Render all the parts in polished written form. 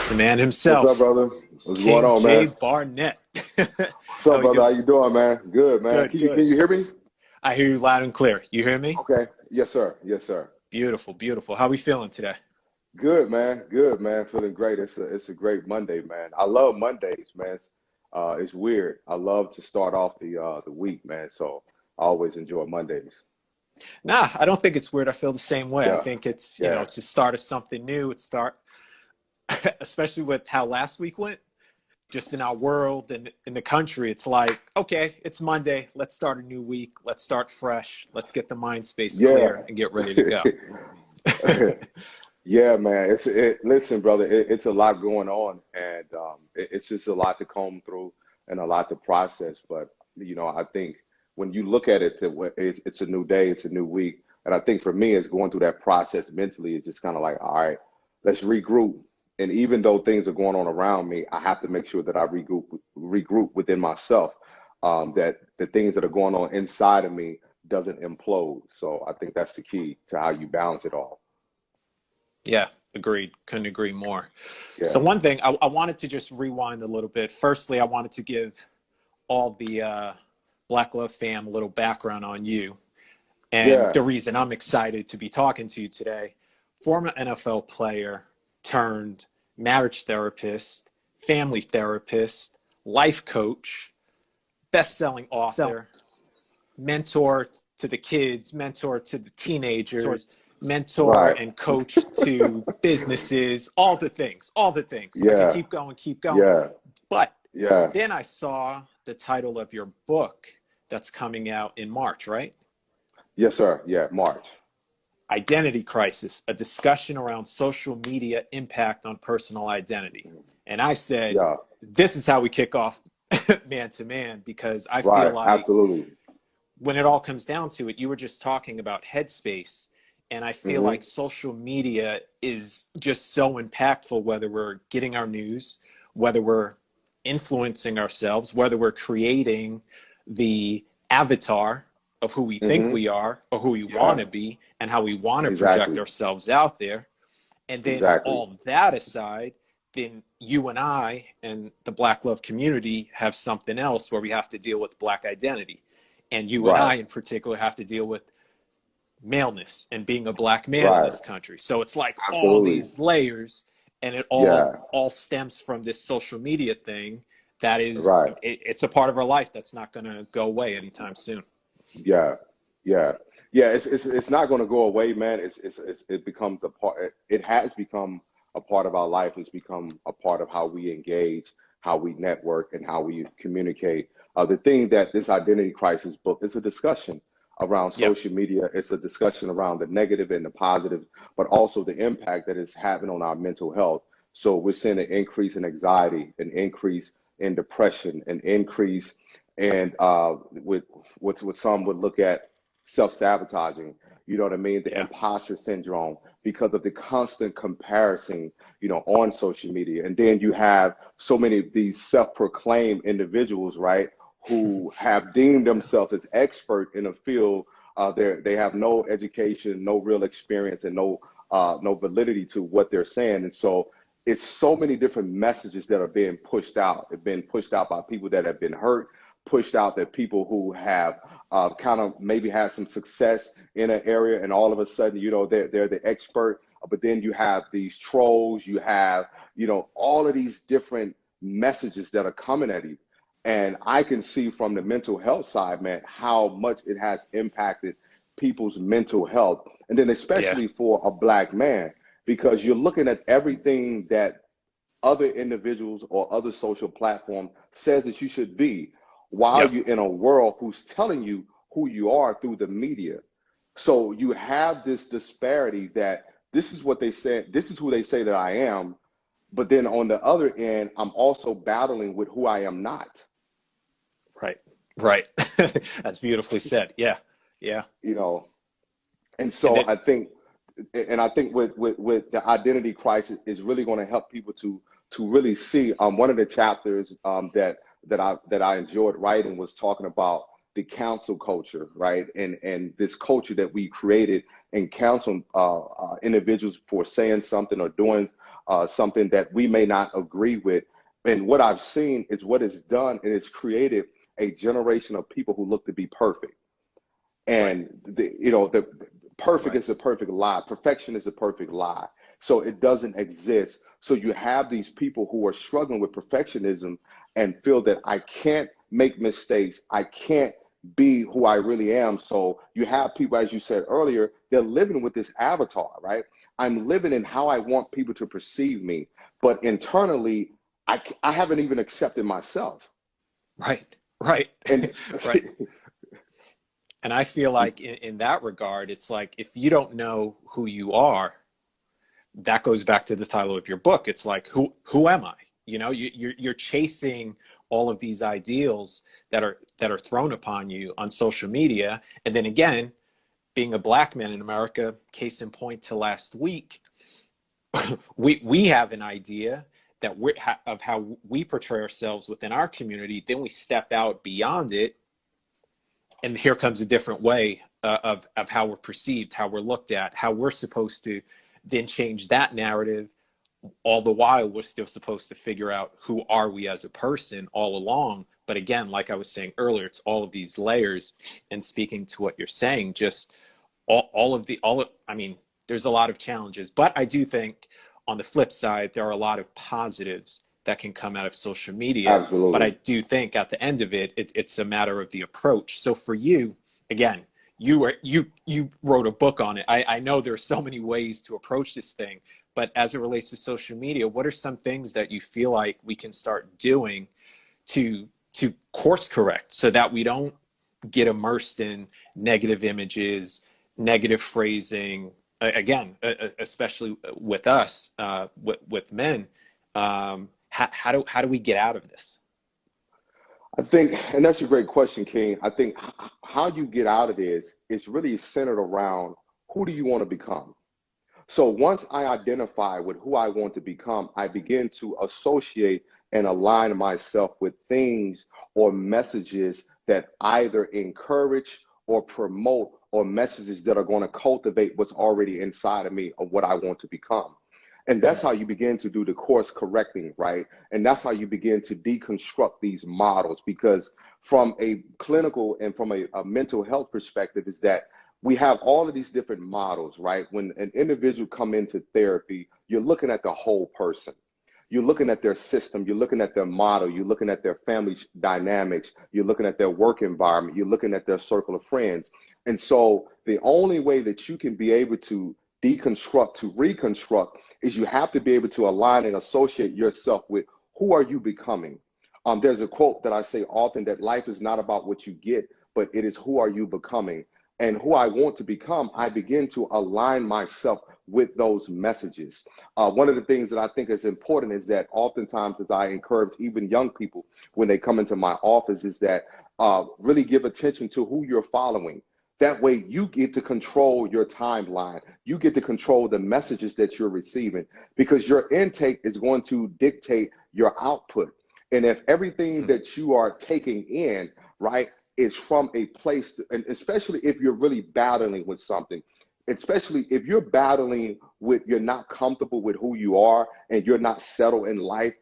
The man What's up, himself, brother? What's going King on, J. man? Barnett. What's How up, we brother? How doing? you doing, man? Good, man. Good, Can you good. can you hear me? I hear you loud and clear. You hear me? Okay. Yes, sir. Yes, sir. Beautiful, beautiful. How we feeling today? Good, man. Good, man. Feeling great. It's a great Monday, man. I love Mondays, man. It's weird. I love to start off the week, man. So I always enjoy Mondays. Nah, I don't think it's weird. I feel the same way. I Yeah. think it's, Yeah. it's the start of something new. It's start, especially with how last week went, just in our world and in the country. It's like, okay, it's Monday. Let's start a new week. Let's start fresh. Let's get the mind space clear Yeah. and get ready to go. Yeah, man. Listen, brother, it's a lot going on, and it's just a lot to comb through and a lot to process. But I think when you look at it, it's a new day, it's a new week, and I think for me, it's going through that process mentally. It's just kind of like, all right, let's regroup. And even though things are going on around me, I have to make sure that I regroup within myself. That the things that are going on inside of me doesn't implode. So I think that's the key to how you balance it all. Yeah, agreed. Couldn't agree more. So Yeah. one thing I wanted to just rewind a little bit. Firstly, I wanted to give all the Black Love fam a little background on you and Yeah. the reason I'm excited to be talking to you today. Former NFL player turned marriage therapist, family therapist, life coach, best-selling author, mentor to the kids, mentor to the teenagers, mentor Right. and coach to businesses, all the things, all the things. I could Yeah. keep going, keep going. Yeah. But Yeah. then I saw the title of your book that's coming out in March, right? Yes, sir. Yeah. March. Identity Crisis, a discussion around social media impact on personal identity. And I said, Yeah. this is how we kick off man to man, because I feel Right. like Absolutely. when it all comes down to it, you were just talking about headspace. And I feel Hmm. like social media is just so impactful, whether we're getting our news, whether we're influencing ourselves, whether we're creating the avatar of who we think Hmm. we are or who we want Yeah. to be and how we want to project Exactly. ourselves out there. And then Exactly. all that aside, then you and I and the Black love community have something else where we have to deal with Black identity. And you and Right. I in particular have to deal with maleness and being a Black man in Right. this country. So it's like all Absolutely. these layers, and it all Yeah. all stems from this social media thing that is Right. it's a part of our life that's not going to go away anytime soon. Yeah. Yeah. Yeah. It's not going to go away, man. It becomes a part. It has become a part of our life. It's become a part of how we engage, how we network, and how we communicate. The thing that this identity crisis book is a discussion around Yep. social media. It's a discussion around the negative and the positive, but also the impact that it's having on our mental health. So we're seeing an increase in anxiety, an increase in depression, an increase and with what some would look at self-sabotaging, you know what I mean, the Yeah. imposter syndrome because of the constant comparison, on social media. And then you have so many of these self-proclaimed individuals, right, who have deemed themselves as expert in a field. They have no education, no real experience, and no validity to what they're saying. And so it's so many different messages that are being pushed out. It's been pushed out by people that have been hurt, pushed out that people who have kind of maybe had some success in an area, and all of a sudden, they're the expert. But then you have these trolls, you have, all of these different messages that are coming at you. And I can see from the mental health side, man, how much it has impacted people's mental health. And then Yeah. especially for a Black man, because you're looking at everything that other individuals or other social platform says that you should be while Yep. you're in a world who's telling you who you are through the media. So you have this disparity that this is what they say, this is who they say that I am, but then on the other end, I'm also battling with who I am not. Right. Right. That's beautifully said. Yeah. Yeah. you know and And so then I think with the identity crisis is really going to help people to really see, one of the chapters that I enjoyed writing was talking about the council culture, right? And this culture that we created and counsel individuals for saying something or doing something that we may not agree with. And what I've seen is what it's done, and it's created a generation of people who look to be perfect. Right. And the perfect Right. is a perfect lie. Perfection is a perfect lie. So it doesn't exist. So you have these people who are struggling with perfectionism and feel that I can't make mistakes. I can't be who I really am. So you have people, as you said earlier, they're living with this avatar, right? I'm living in how I want people to perceive me, but internally, I haven't even accepted myself. Right. Right. And Right. And I feel like in that regard, it's like if you don't know who you are, that goes back to the title of your book. It's like, who am I? You know, you're chasing all of these ideals that are thrown upon you on social media. And then again, being a black man in America, case in point to last week, we have an idea that of how we portray ourselves within our community. Then we step out beyond it, and here comes a different way of how we're perceived, how we're looked at, how we're supposed to then change that narrative. All the while, we're still supposed to figure out who are we as a person all along. But again, like I was saying earlier, it's all of these layers. And speaking to what you're saying, just I mean, there's a lot of challenges, but I do think on the flip side, there are a lot of positives that can come out of social media. But I absolutely. do think at the end of it's a matter of the approach. So for you, again, you wrote a book on it. I know there are so many ways to approach this thing, but as it relates to social media, what are some things that you feel like we can start doing to course correct so that we don't get immersed in negative images, negative phrasing? Again, especially with us, with men, how do we get out of this? I think, and that's a great question, King. I think how you get out of this is really centered around who do you want to become? So once I identify with who I want to become, I begin to associate and align myself with things or messages that either encourage or promote, or messages that are going to cultivate what's already inside of me of what I want to become. And that's how you begin to do the course correcting, right? And that's how you begin to deconstruct these models, because from a clinical and from a mental health perspective is that we have all of these different models, right? When an individual come into therapy, you're looking at the whole person. You're looking at their system, you're looking at their model, you're looking at their family dynamics, you're looking at their work environment, you're looking at their circle of friends. And so the only way that you can be able to deconstruct, to reconstruct, is you have to be able to align and associate yourself with who are you becoming. There's a quote that I say often, that life is not about what you get, but it is who are you becoming. And who I want to become, I begin to align myself with those messages. One of the things that I think is important is that oftentimes, as I encourage even young people when they come into my office, is that really give attention to who you're following. That way you get to control your timeline. You get to control the messages that you're receiving, because your intake is going to dictate your output. And if everything that you are taking in, right, is from a place, and especially if you're really battling with something, especially if you're battling with, you're not comfortable with who you are and you're not settled in life,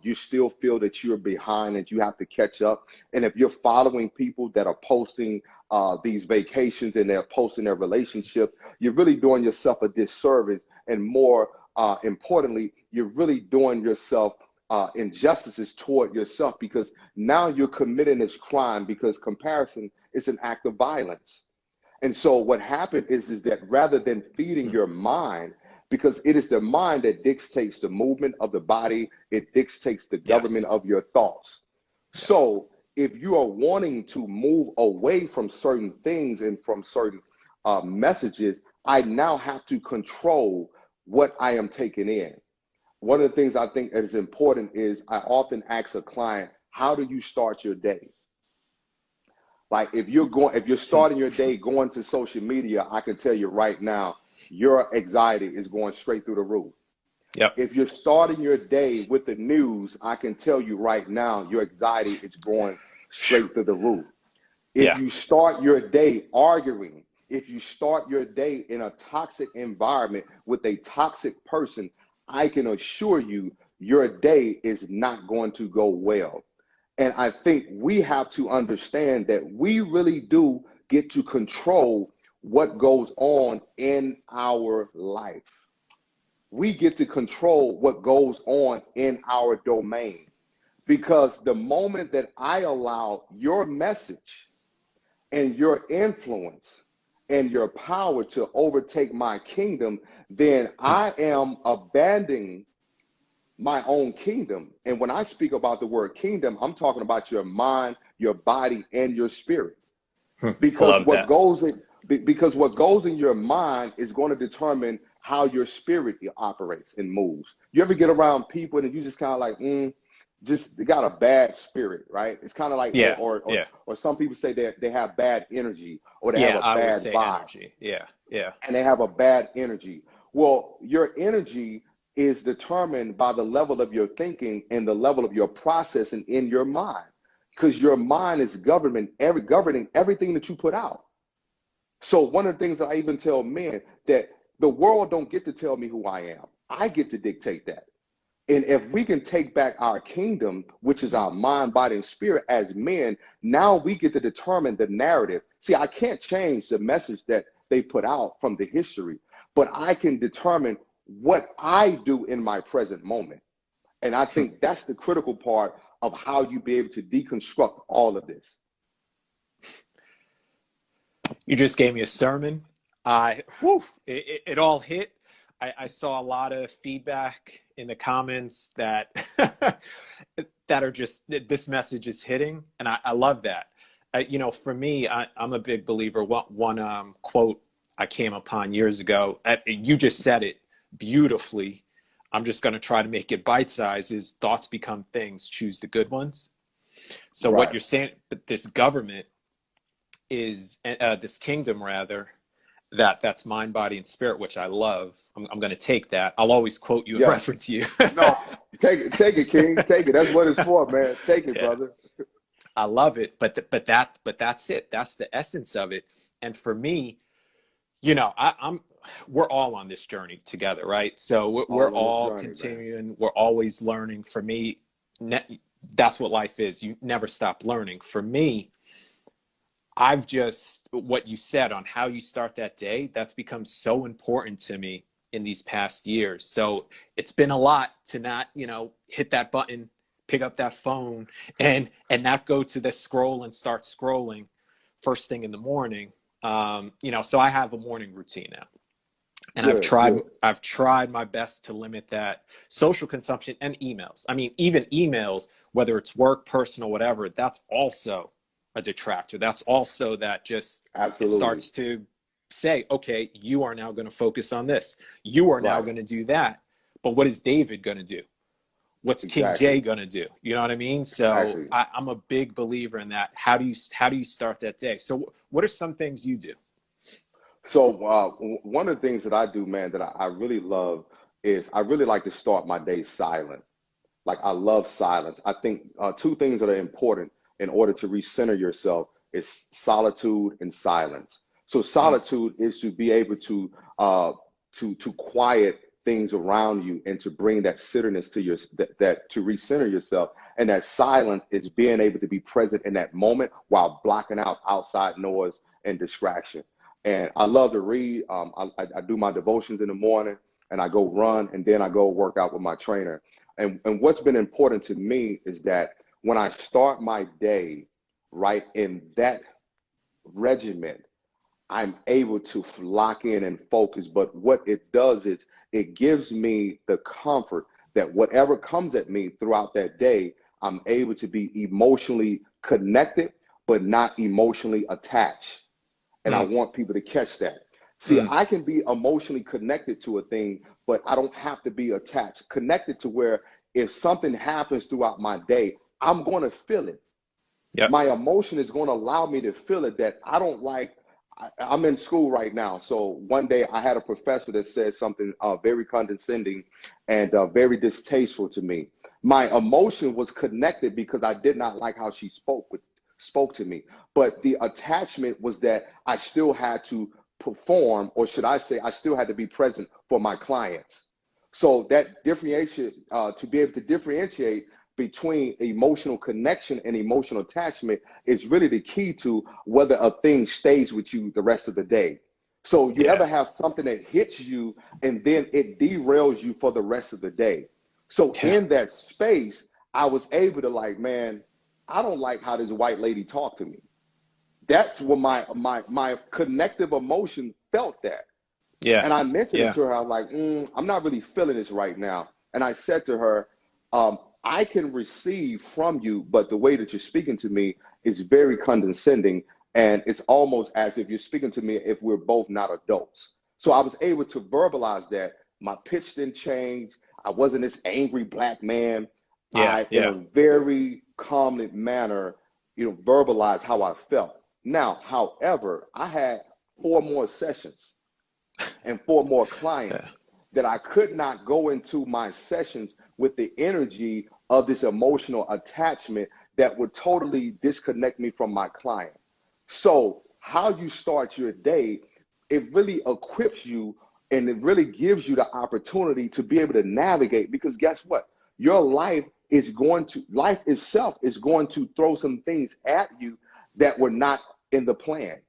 you still feel that you're behind and you have to catch up. And if you're following people that are posting these vacations and they're posting their relationship, you're really doing yourself a disservice. And more importantly, you're really doing yourself injustices toward yourself, because now you're committing this crime, because comparison is an act of violence. And so what happened is that rather than feeding your mind, because it is the mind that dictates the movement of the body, it dictates the government Yes. of your thoughts. Yeah. So if you are wanting to move away from certain things and from certain messages, I now have to control what I am taking in. One of the things I think is important is I often ask a client, how do you start your day? Like if you're starting your day going to social media, I can tell you right now, your anxiety is going straight through the roof. Yep. If you're starting your day with the news, I can tell you right now, your anxiety is going straight through the roof. If Yeah. you start your day arguing, if you start your day in a toxic environment with a toxic person, I can assure you your day is not going to go well. And I think we have to understand that we really do get to control what goes on in our life. We get to control what goes on in our domain. Because the moment that I allow your message and your influence and your power to overtake my kingdom, then I am abandoning my own kingdom. And when I speak about the word kingdom, I'm talking about your mind, your body, and your spirit. Because Love what that. goes in because what goes in your mind is going to determine how your spirit operates and moves. You ever get around people and you just kind of like, just they got a bad spirit, right? It's kind of like, Yeah, yeah, or some people say that they have bad energy or they have yeah. a I always bad say vibe energy. Yeah, yeah. and they have a bad energy. Well, your energy is determined by the level of your thinking and the level of your processing in your mind, because your mind is governing everything that you put out. So one of the things that I even tell men, that the world don't get to tell me who I am. I get to dictate that. And if we can take back our kingdom, which is our mind, body, and spirit as men, now we get to determine the narrative. See, I can't change the message that they put out from the history, but I can determine what I do in my present moment. And I think that's the critical part of how you be able to deconstruct all of this. You just gave me a sermon. It all hit. I saw a lot of feedback in the comments that that are just, this message is hitting, and I love that. For me, I'm a big believer. One quote I came upon years ago. You just said it beautifully. I'm just going to try to make it bite-sized. Is thoughts become things. Choose the good ones. So what Right. you're saying, but this government is this kingdom rather, that's mind, body, and spirit, which I love. I'm going to take that. I'll always quote you and Yeah. reference you. No, take it, King. Take it. That's what it's for, man. Take it, Yeah, brother. I love it. But that's it. That's the essence of it. And for me, I'm we're all on this journey together, right? So we're All on this all journey, man. continuing. We're always learning. For me, that's what life is. You never stop learning. For me, I've just, what you said on how you start that day, that's become so important to me in these past years. So it's been a lot to not, hit that button, pick up that phone, and not go to the scroll and start scrolling first thing in the morning. So I have a morning routine now. And I've Good, tried good. I've tried my best to limit that social consumption and emails. I mean, even emails, whether it's work, personal, whatever, that's also a detractor. That's also that just, it Absolutely. starts to say, okay, you are now going to focus on this. You are now Right. going to do that. But what is David going to do? What's King Exactly. Jay going to do? You know what I mean? So Exactly. I'm a big believer in that. How do you start that day? So what are some things you do? So one of the things that I do, man, that I really love is I really like to start my day silent. Like I love silence. I think two things that are important in order to recenter yourself is solitude and silence. So Mm, solitude is to be able to quiet things around you and to bring that centeredness to that to recenter yourself. And that silence is being able to be present in that moment while blocking out outside noise and distraction. And I love to read. I do my devotions in the morning and I go run and then I go work out with my trainer. And what's been important to me is that when I start my day right in that regiment, I'm able to lock in and focus. But what it does is it gives me the comfort that whatever comes at me throughout that day, I'm able to be emotionally connected, but not emotionally attached. And I mm, want people to catch that. See, mm. I can be emotionally connected to a thing, but I don't have to be attached, connected to where if something happens throughout my day, I'm going to feel it. Yep. My emotion is going to allow me to feel it that I don't like. I'm in school right now. So one day I had a professor that said something very condescending and very distasteful to me. My emotion was connected because I did not like how she spoke to me. But the attachment was that I still had to perform, or should I say, I still had to be present for my clients. So that differentiation, to be able to differentiate between emotional connection and emotional attachment is really the key to whether a thing stays with you the rest of the day. So you Yeah. ever have something that hits you and then it derails you for the rest of the day. So Yeah. in that space, I was able to like, man, I don't like how this white lady talked to me. That's what my connective emotion felt that. Yeah. And I mentioned it Yeah. to her. I was like, I'm not really feeling this right now. And I said to her, I can receive from you, but the way that you're speaking to me is very condescending. And it's almost as if you're speaking to me if we're both not adults. So I was able to verbalize that. My pitch didn't change. I wasn't this angry black man. Yeah. In a Yeah. very calm manner, verbalized how I felt. Now, however, I had 4 more sessions and 4 more Yeah. clients that I could not go into my sessions with the energy of this emotional attachment that would totally disconnect me from my client. So, how you start your day, it really equips you and it really gives you the opportunity to be able to navigate because guess what? Your life itself is going to throw some things at you that were not in the plan.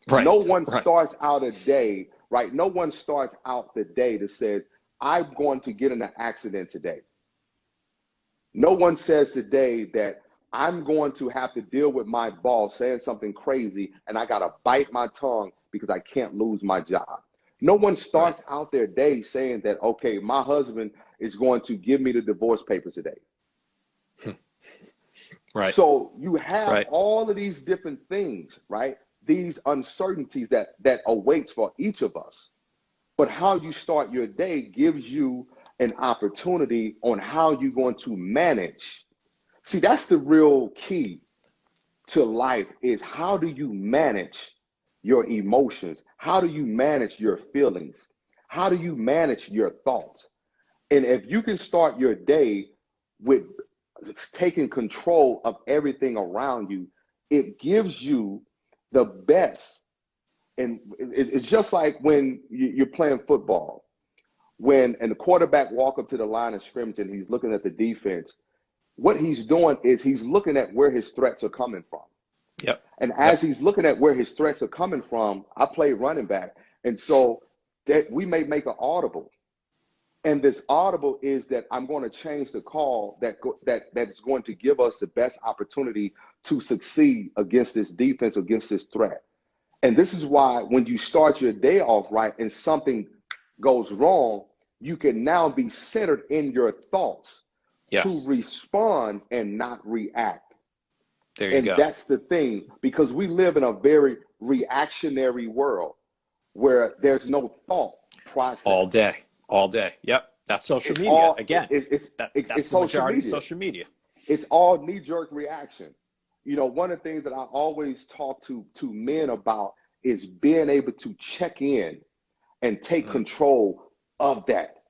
Right. No one Right. starts out a day, right? No one starts out the day that says, I'm going to get in an accident today. No one says today that I'm going to have to deal with my boss saying something crazy and I got to bite my tongue because I can't lose my job. No one Right. starts out their day saying that, okay, my husband is going to give me the divorce papers today. Right. So you have Right. all of these different things, right? These uncertainties that awaits for each of us. But how you start your day gives you an opportunity on how you're going to manage. See, that's the real key to life is how do you manage your emotions? How do you manage your feelings? How do you manage your thoughts? And if you can start your day with taking control of everything around you, it gives you the best. And it's just like when you're playing football, and the quarterback walk up to the line of scrimmage and he's looking at the defense, what he's doing is he's looking at where his threats are coming from. Yep. And Yep. as he's looking at where his threats are coming from, I play running back. And so that we may make an audible. And this audible is that I'm going to change the call that's going to give us the best opportunity to succeed against this defense, against this threat. And this is why when you start your day off right and something goes wrong, you can now be centered in your thoughts to Yes. respond and not react. There you And go. that's the thing, because we live in a very reactionary world where there's no thought All process. day. All day. Yep. That's social It's media. all Again, it's that's the social majority of media. social media. It's all knee-jerk reaction. One of the things that I always talk to men about is being able to check in and take Mm. control of that.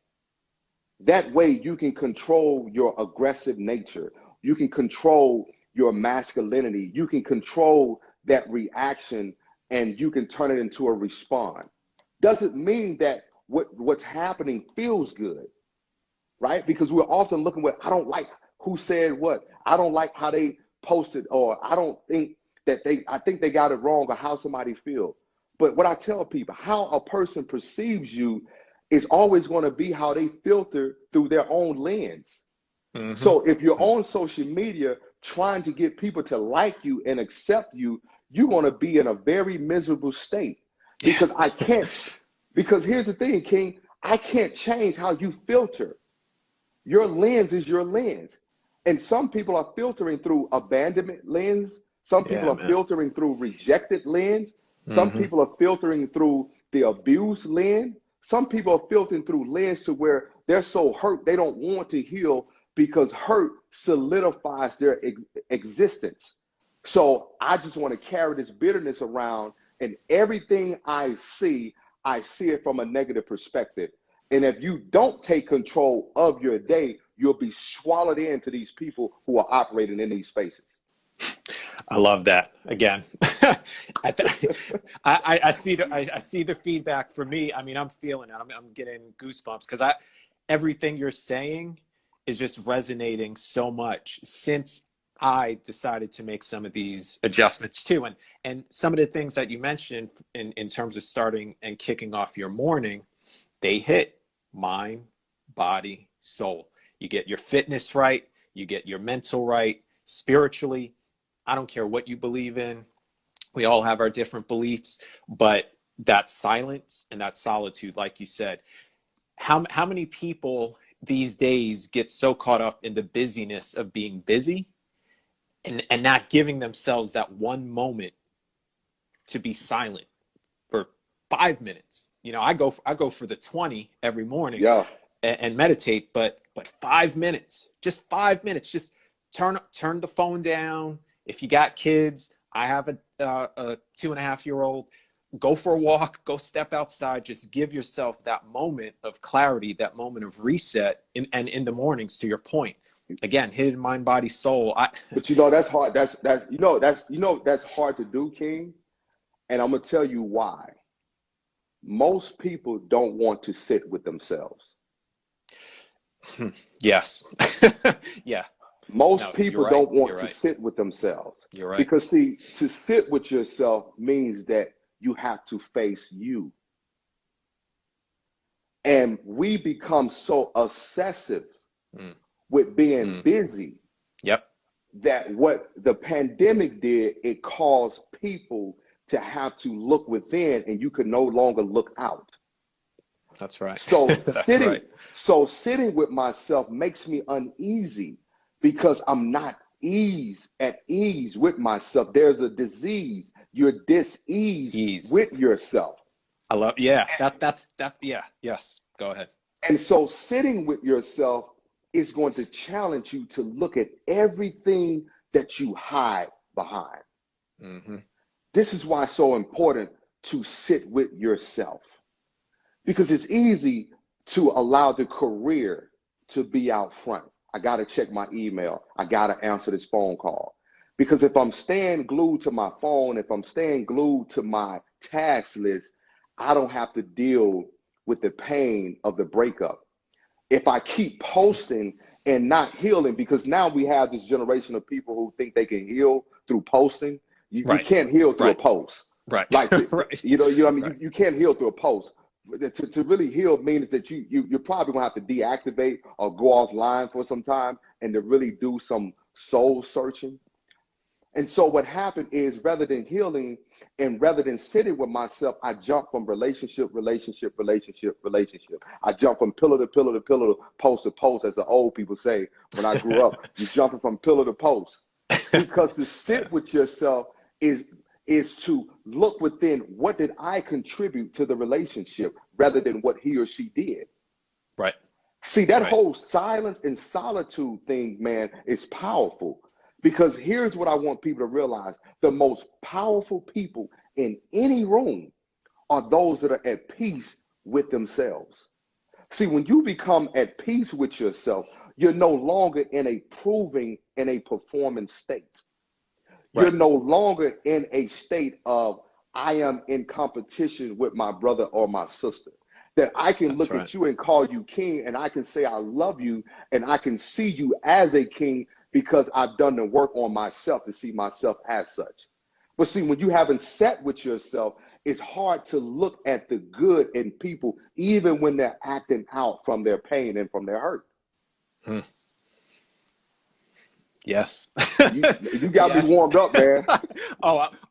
That way you can control your aggressive nature. You can control your masculinity. You can control that reaction and you can turn it into a response. Doesn't mean that what's happening feels good, right? Because we're often looking at, I don't like who said what. I don't like how they posted, or I don't think I think they got it wrong, or how somebody feels. But what I tell people, how a person perceives you is always going to be how they filter through their own lens. Mm-hmm. So if you're on social media trying to get people to like you and accept you, you're going to be in a very miserable state Yeah. because because here's the thing, King, I can't change how you filter. Your lens is your lens. And some people are filtering through abandonment lens. Some people Yeah, are man. filtering through rejected lens. Some Mm-hmm. people are filtering through the abuse lens. Some people are filtering through lens to where they're so hurt they don't want to heal because hurt solidifies their existence. So I just want to carry this bitterness around, and everything I see it from a negative perspective. And if you don't take control of your day, you'll be swallowed into these people who are operating in these spaces. I love that. Again, I see the feedback for me. I mean, I'm feeling it. I'm getting goosebumps because everything you're saying is just resonating so much since I decided to make some of these adjustments too. And some of the things that you mentioned in terms of starting and kicking off your morning, they hit mind, body, soul. You get your fitness right, you get your mental right, spiritually. I don't care what you believe in. We all have our different beliefs, but that silence and that solitude, like you said, how many people these days get so caught up in the busyness of being busy and not giving themselves that one moment to be silent for 5 minutes. You know, I go for the 20 every morning Yeah. and meditate, but 5 minutes, just 5 minutes, just turn the phone down. If you got kids, I have a 2.5-year-old. Go for a walk, go step outside, just give yourself that moment of clarity, that moment of reset. And in the mornings, to your point, again, hidden mind, body, soul. But you know, that's hard. That's hard to do, King. And I'm gonna tell you why. Most people don't want to sit with themselves. Yes. Yeah. Most No, people you're right. don't want You're to right. sit with themselves. You're right. Because see, to sit with yourself means that you have to face you. And we become so obsessive Mm. with being Mm. busy Yep. that what the pandemic did, it caused people to have to look within and you could no longer look out. That's right. So That's right. sitting with myself makes me uneasy because I'm not at ease with myself. There's a disease. You're dis-ease Ease. with yourself. I love, yeah, that's that. Yeah. Yes. Go ahead. And so sitting with yourself is going to challenge you to look at everything that you hide behind. Mm-hmm. This is why it's so important to sit with yourself, because it's easy to allow the career to be out front. I got to check my email. I got to answer this phone call. Because if I'm staying glued to my phone, if I'm staying glued to my task list, I don't have to deal with the pain of the breakup. If I keep posting and not healing, because now we have this generation of people who think they can heal through posting. You Right. can't heal through a Right. post. Right. Like, Right. I mean, Right. you can't heal through a post. To really heal means that you're probably gonna have to deactivate or go offline for some time and to really do some soul searching. And so what happened is, rather than healing and rather than sitting with myself, I jump from relationship. I jump from pillar to pillar to pillar, post to post, as the old people say. When I grew up, you're jumping from pillar to post. Because to sit with yourself is to look within, what did I contribute to the relationship rather than what he or she did. Right. See, that Right. whole silence and solitude thing, man, is powerful. Because here's what I want people to realize. The most powerful people in any room are those that are at peace with themselves. See, when you become at peace with yourself, you're no longer in a proving and a performance state. You're Right. no longer in a state of, I am in competition with my brother or my sister. That I can That's look right. at you and call you king, and I can say I love you, and I can see you as a king because I've done the work on myself to see myself as such. But see, when you haven't sat with yourself, it's hard to look at the good in people, even when they're acting out from their pain and from their hurt. Hmm. Yes. You got me Yes. warmed up, man.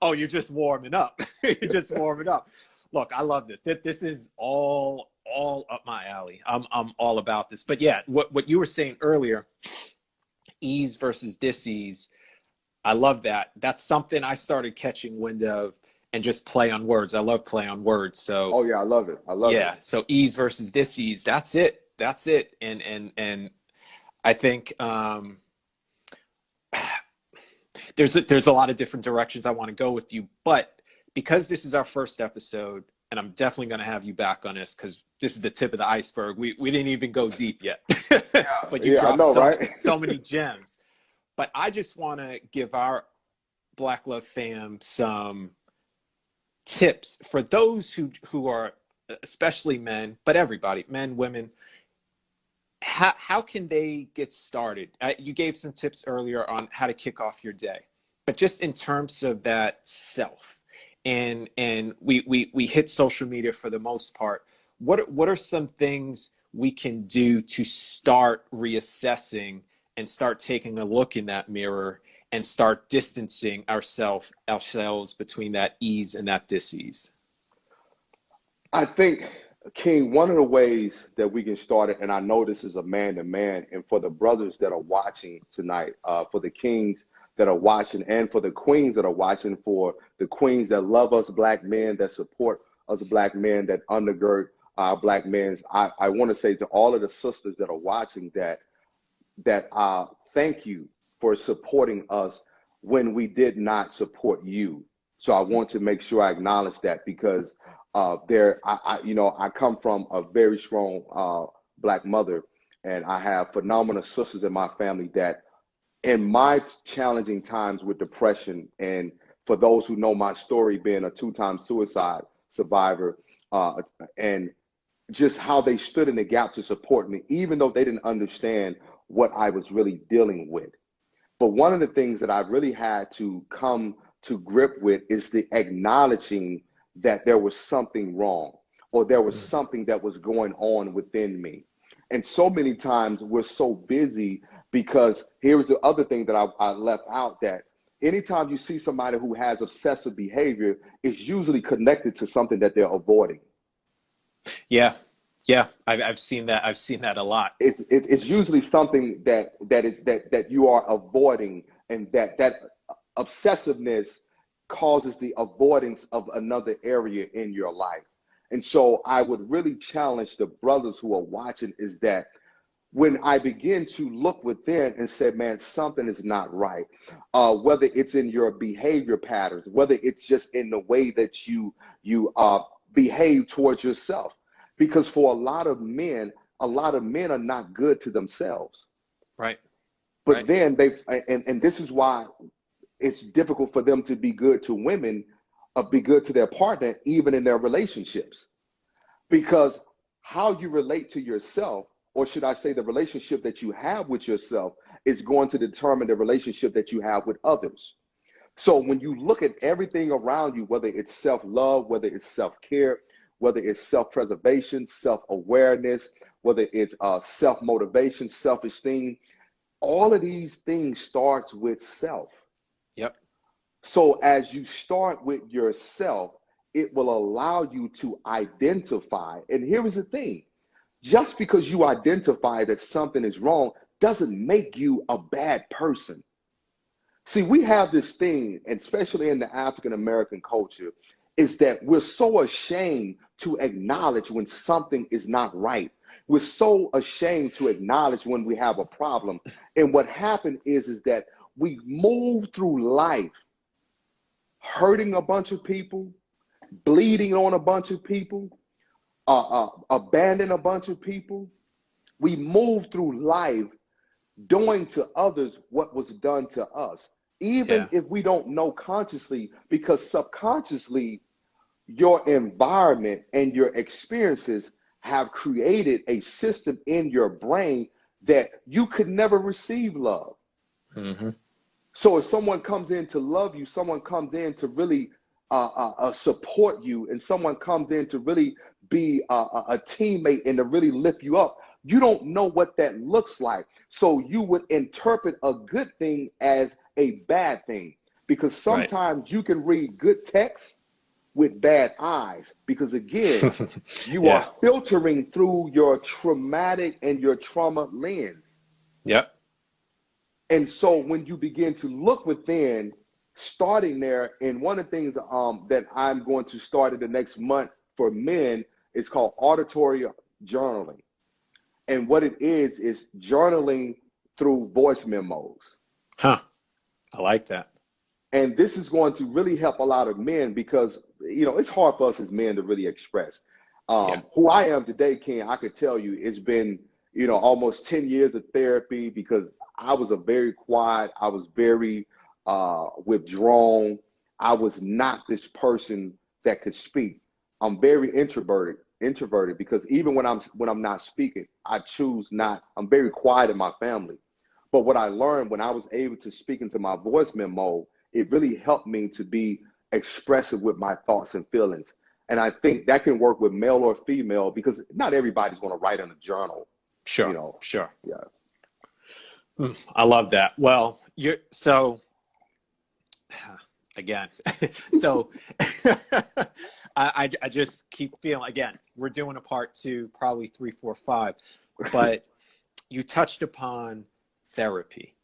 Oh, you're just warming up. You're just warming up. Look, I love this. This is all up my alley. I'm all about this. But yeah, what you were saying earlier, ease versus dis-ease, I love that. That's something I started catching wind of, and just play on words. I love play on words. So Oh yeah, I love it. I love it. yeah, so ease versus dis-ease. That's it. That's it. And I think there's a lot of different directions I want to go with you, but because this is our first episode, and I'm definitely going to have you back on this because this is the tip of the iceberg. We didn't even go deep yet, but you Yeah, I dropped know, right? so many gems. But I just want to give our Black Love fam some tips for those who are, especially men, but everybody, men, women, how can they get started? You gave some tips earlier on how to kick off your day, but just in terms of that self, and we hit social media for the most part. What are some things we can do to start reassessing and start taking a look in that mirror and start distancing ourselves between that ease and that dis-ease? I think, King, one of the ways that we can start it, and I know this is a man to man, and for the brothers that are watching tonight, for the kings that are watching, and for the queens that are watching, for the queens that love us black men, that support us black men, that undergird our black men, I want to say to all of the sisters that are watching that thank you for supporting us when we did not support you. So I want to make sure I acknowledge that, because I come from a very strong black mother, and I have phenomenal sisters in my family that in my challenging times with depression, and for those who know my story, being a two-time suicide survivor, and just how they stood in the gap to support me, even though they didn't understand what I was really dealing with. But one of the things that I really had to come to grip with is the acknowledging that there was something wrong, or there was something that was going on within me. And so many times we're so busy, because here's the other thing that I left out, that anytime you see somebody who has obsessive behavior, it's usually connected to something that they're avoiding. Yeah, yeah, I've seen that. I've seen that a lot. It's usually something that you are avoiding, and that obsessiveness causes the avoidance of another area in your life. And so I would really challenge the brothers who are watching, is that when I begin to look within and say, man, something is not right, whether it's in your behavior patterns, whether it's just in the way that you behave towards yourself. Because for a lot of men are not good to themselves. Right. But Right. then and this is why it's difficult for them to be good to women, be good to their partner, even in their relationships. Because how you relate to yourself, or should I say the relationship that you have with yourself, is going to determine the relationship that you have with others. So when you look at everything around you, whether it's self-love, whether it's self-care, whether it's self-preservation, self-awareness, whether it's self-motivation, self-esteem, all of these things starts with self. Yep. So as you start with yourself, it will allow you to identify. And here is the thing: just because you identify that something is wrong doesn't make you a bad person. See, we have this thing, and especially in the African American culture, is that we're so ashamed to acknowledge when something is not right. We're so ashamed to acknowledge when we have a problem. And what happened is that we move through life hurting a bunch of people, bleeding on a bunch of people, abandon a bunch of people. We move through life doing to others what was done to us, even Yeah. if we don't know consciously, because subconsciously your environment and your experiences have created a system in your brain that you could never receive love. Mm-hmm. So if someone comes in to love you, someone comes in to really support you, and someone comes in to really be a teammate and to really lift you up, you don't know what that looks like. So you would interpret a good thing as a bad thing, because Right. sometimes you can read good text with bad eyes, because again, you Yeah. are filtering through your traumatic and your trauma lens. Yep. And so when you begin to look within, starting there, and one of the things that I'm going to start in the next month for men is called auditory journaling. And what it is journaling through voice memos. Huh. I like that. And this is going to really help a lot of men, because, it's hard for us as men to really express. Yeah. Who I am today, Ken, I could tell you it's been, almost 10 years of therapy, because I was a very quiet, I was very withdrawn. I was not this person that could speak. I'm very introverted. introverted because even when I'm not speaking, I choose not. I'm very quiet in my family. But what I learned when I was able to speak into my voice memo, it really helped me to be expressive with my thoughts and feelings. And I think that can work with male or female because not everybody's going to write in a journal, you Sure, know. sure. Yeah. I love that. Well, you're so again. So I just keep feeling again. We're doing a part two, probably 3, 4, 5, but you touched upon therapy,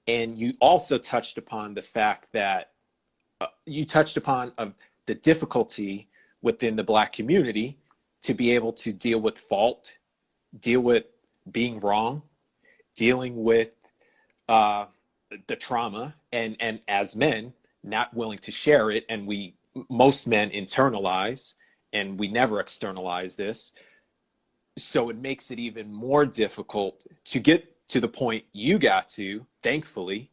and you also touched upon the fact that you touched upon the difficulty within the Black community to be able to deal with fault, deal with being wrong, dealing with uh, the trauma, and as men, not willing to share it, and most men internalize, and we never externalize this. So it makes it even more difficult to get to the point you got to, thankfully,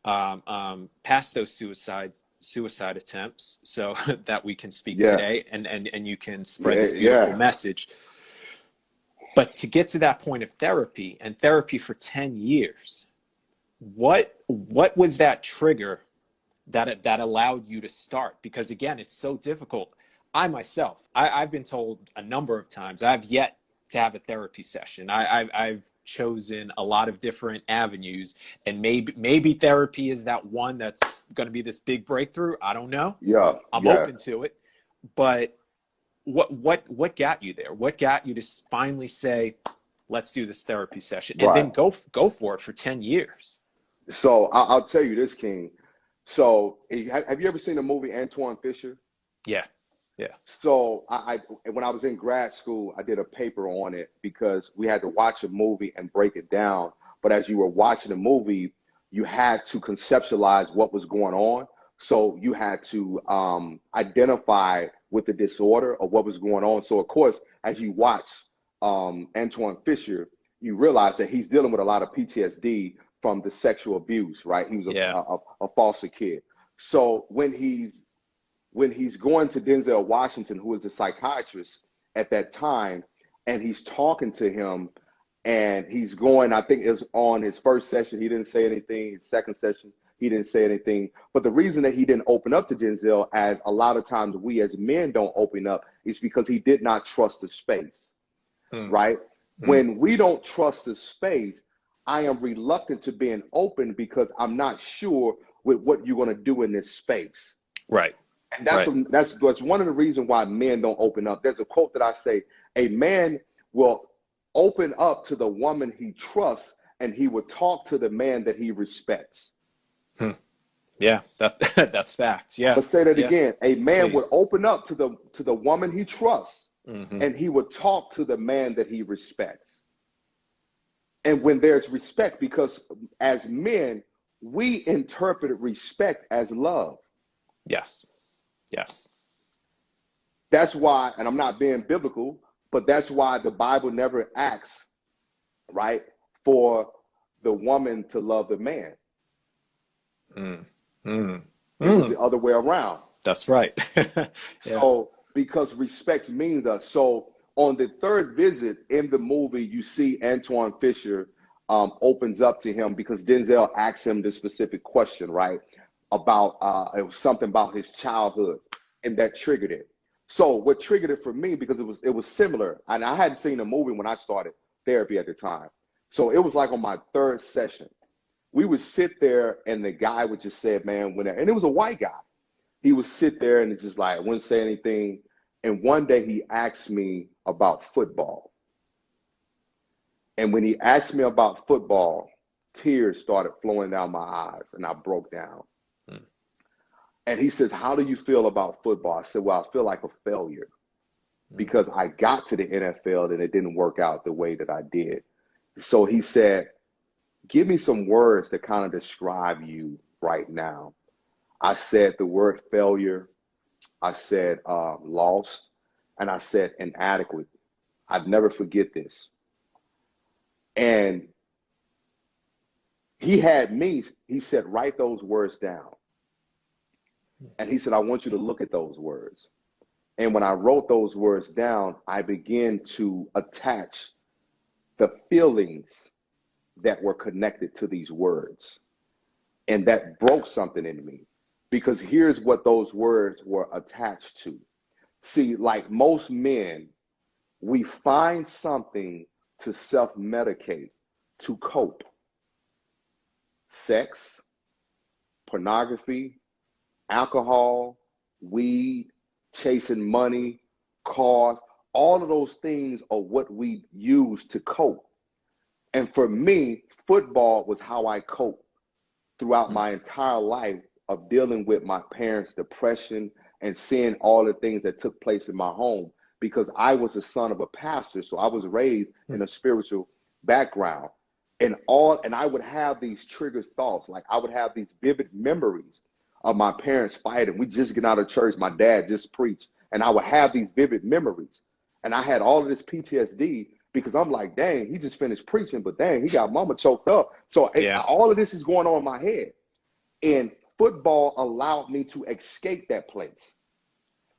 past those suicide attempts, so that we can speak Yeah. today, and you can spread Yeah. this beautiful Yeah. message. But to get to that point of therapy, and therapy for 10 years, what was that trigger that allowed you to start? Because again, it's so difficult. I myself, I've been told a number of times I've yet to have a therapy session. I've chosen a lot of different avenues, and maybe therapy is that one that's going to be this big breakthrough. I don't know. Yeah. I'm Yeah. open to it, but what got you there? What got you to finally say, let's do this therapy session, and Right. then go for it for 10 years? So I'll tell you this, King. So have you ever seen the movie Antoine Fisher? Yeah, yeah, So when I was in grad school, I did a paper on it because we had to watch a movie and break it down. But as you were watching the movie, you had to conceptualize what was going on. So you had to identify with the disorder of what was going on. So of course, as you watch Antoine Fisher, you realize that he's dealing with a lot of PTSD from the sexual abuse, right? He was yeah, a foster kid. So when he's going to Denzel Washington, who is a psychiatrist at that time, and he's talking to him, and he's going, I think it's on his first session, he didn't say anything. His second session, he didn't say anything. But the reason that he didn't open up to Denzel, as a lot of times we as men don't open up, is because he did not trust the space, right? When we don't trust the space, I am reluctant to being open because I'm not sure with what you're going to do in this space. right, And right. that's one of the reasons why men don't open up. There's a quote that I say, a man will open up to the woman he trusts, and he will talk to the man that he respects. Yeah, that's facts. I'm Yeah, gonna say that yeah. again. A man would Please. open up to the woman he trusts, and he would talk to the man that he respects. And when there's respect, because as men, we interpret respect as love. Yes, yes. That's why, and I'm not being biblical, but that's why the Bible never asks, right, for the woman to love the man. It was the other way around. That's right. Yeah. So, because respect means us. So, on the third visit in the movie, you see Antoine Fisher opens up to him because Denzel asks him this specific question, right? About it was something about his childhood, and that triggered it. So, what triggered it for me, because it was similar, and I hadn't seen the movie when I started therapy at the time. So it was like on my third session, we would sit there, and the guy would just say, "Man, whenever," and it was a white guy. He would sit there and it's just like wouldn't say anything. And one day he asked me about football. And when he asked me about football, tears started flowing down my eyes, and I broke down. And he says, "How do you feel about football?" I said, "Well, I feel like a failure because I got to the NFL and it didn't work out the way that I did." So he said, "Give me some words that kind of describe you right now." I said the word failure, I said lost, and I said inadequate. I'd never forget this. And he had me, he said, "Write those words down." And he said, "I want you to look at those words." And when I wrote those words down, I began to attach the feelings that were connected to these words. And that broke something in me, because here's what those words were attached to. See, like most men, we find something to self-medicate, to cope. Sex, pornography, alcohol, weed, chasing money, cars, all of those things are what we use to cope. And for me, football was how I coped throughout my entire life of dealing with my parents' depression and seeing all the things that took place in my home, because I was the son of a pastor. So I was raised in a spiritual background, and I would have these triggered thoughts. Like I would have these vivid memories of my parents fighting. We just get out of church. My dad just preached, and I would have these vivid memories. And I had all of this PTSD because I'm like, dang, he just finished preaching, but dang, he got mama choked up. So all of this is going on in my head. And football allowed me to escape that place.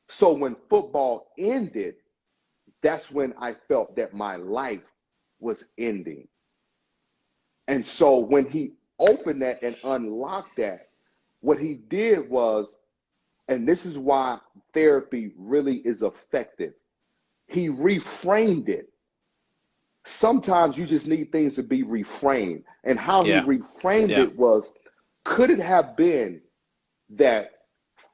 So when football ended, that's when I felt that my life was ending. And so when he opened that and unlocked that, what he did was, and this is why therapy really is effective, he reframed it. Sometimes you just need things to be reframed. And how he reframed it was, could it have been that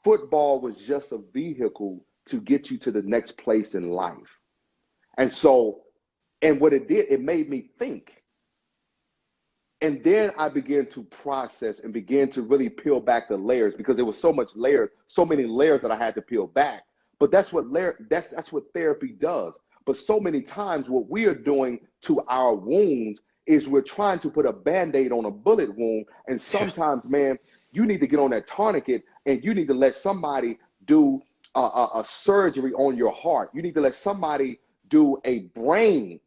football was just a vehicle to get you to the next place in life? And so, and what it did, it made me think. And then I began to process and began to really peel back the layers, because there was so many layers that I had to peel back. But that's what therapy does. But so many times what we are doing to our wounds is we're trying to put a Band-Aid on a bullet wound. And sometimes, man, you need to get on that tourniquet, and you need to let somebody do a surgery on your heart. You need to let somebody do a brain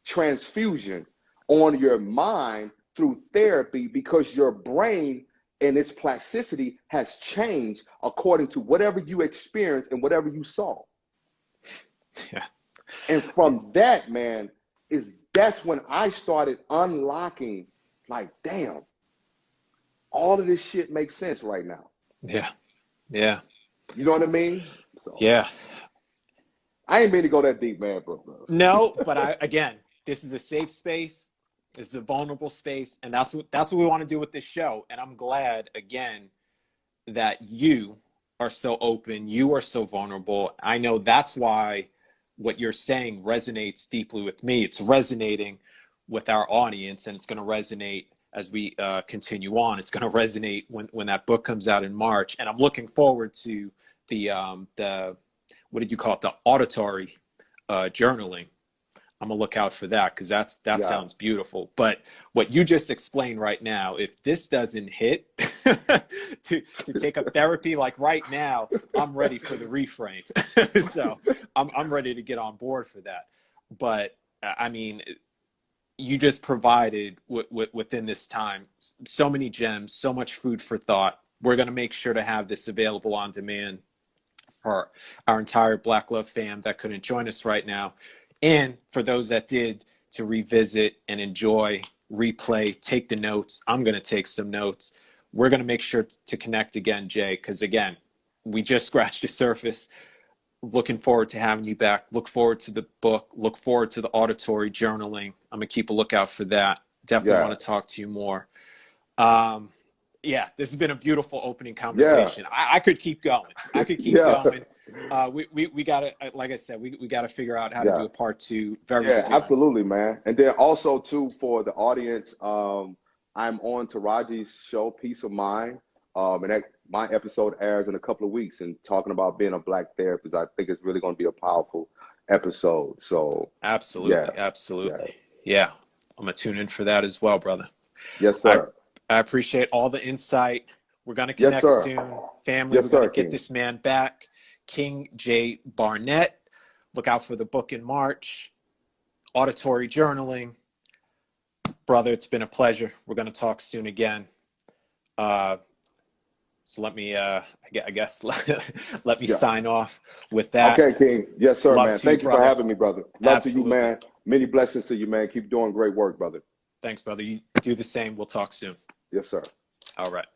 transfusion on your mind through therapy, because your brain and its plasticity has changed according to whatever you experienced and whatever you saw. Yeah. And from that, man, that's when I started unlocking, like, damn, all of this shit makes sense right now. Yeah. Yeah. You know what I mean? So, yeah. I ain't mean to go that deep, man, bro. No, but again, this is a safe space. This is a vulnerable space, and that's what we want to do with this show. And I'm glad, again, that you are so open, you are so vulnerable. I know that's why what you're saying resonates deeply with me. It's resonating with our audience, and it's going to resonate as we continue on. It's going to resonate when that book comes out in March. And I'm looking forward to the what did you call it? The auditory journaling. I'm gonna look out for that, because that sounds beautiful. But what you just explained right now, if this doesn't hit to take up therapy, like right now, I'm ready for the reframe. So I'm ready to get on board for that. But I mean, you just provided within this time so many gems, so much food for thought. We're gonna make sure to have this available on demand for our entire Black Love fam that couldn't join us right now. And for those that did, to revisit and enjoy, replay, take the notes. I'm going to take some notes. We're going to make sure to connect again, Jay, because, again, we just scratched the surface. Looking forward to having you back. Look forward to the book. Look forward to the auditory journaling. I'm going to keep a lookout for that. Definitely want to talk to you more. Yeah, this has been a beautiful opening conversation. I could keep going. I could keep going. We gotta, like I said, we gotta figure out how to do a part 2 very soon. Absolutely, man. And then also too, for the audience, I'm on Taraji's show, Peace of Mind. And my episode airs in a couple of weeks, and talking about being a Black therapist. I think it's really going to be a powerful episode. So absolutely. Yeah. I'm gonna tune in for that as well, brother. Yes, sir. I appreciate all the insight. We're going to connect soon. Family, we're going to get this man back. King J. Barnett. Look out for the book in March. Auditory journaling. Brother, it's been a pleasure. We're going to talk soon again. So let me, I guess, let me Yeah. sign off with that. Okay, King. Yes, sir, Love man. to you, Thank you for brother. having me, brother. Love to you, Absolutely. man. Many blessings to you, man. Keep doing great work, brother. Thanks, brother. You do the same. We'll talk soon. Yes, sir. All right.